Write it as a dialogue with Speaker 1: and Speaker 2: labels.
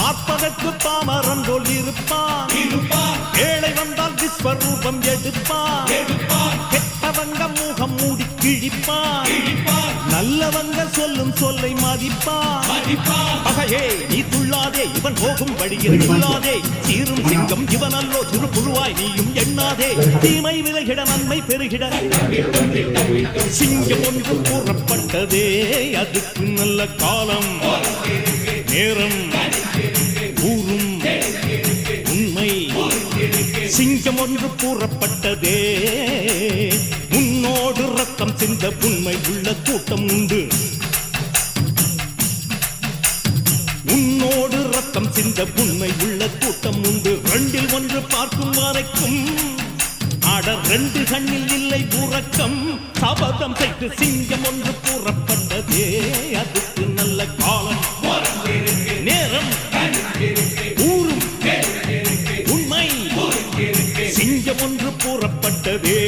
Speaker 1: பார்ப்பதற்கு பாமரன் போல் இருப்பான். ஏழை வந்தால் விஸ்வரூபம் எடுப்பான். கெட்டவங்க முகம் மூடி கிழிப்பான். நல்லவங்க சொல்லும் சொல்லை மதிப்பான். பகையே நீ துள்ளாதே, இவன் போகும் வழியில் துள்ளாதே. சீரும் சிங்கம் இவன் அல்லோ, சிறு புழுவாய் நீயும் எண்ணாதே. தீமை விலகிட நன்மை பெருகிட சிங்கம் ஒன்று கூறப்பட்டதே. அதுக்கு நல்ல காலம் நேரம் ஊரும் உண்மை. சிங்கம் ஒன்று கூறப்பட்டதே. உன்னோடு ரத்தம் சிந்த உண்மை உள்ள கூட்டம் உண்டு. உன்னோடு ரத்தம் சிந்த உண்மை உள்ள கூட்டம் உண்டு. ரெண்டில் ஒன்று பார்க்கும் வரைக்கும் ஆட ரெண்டு கண்ணில் இல்லை உறக்கம். சபதம் செய்து சிங்கம் ஒன்று கூறப்பட்டதே. அதுக்கு நல்ல காலம் நேரம் ஊரும் உண்மை. சிங்கம் ஒன்று கூறப்பட்டதே.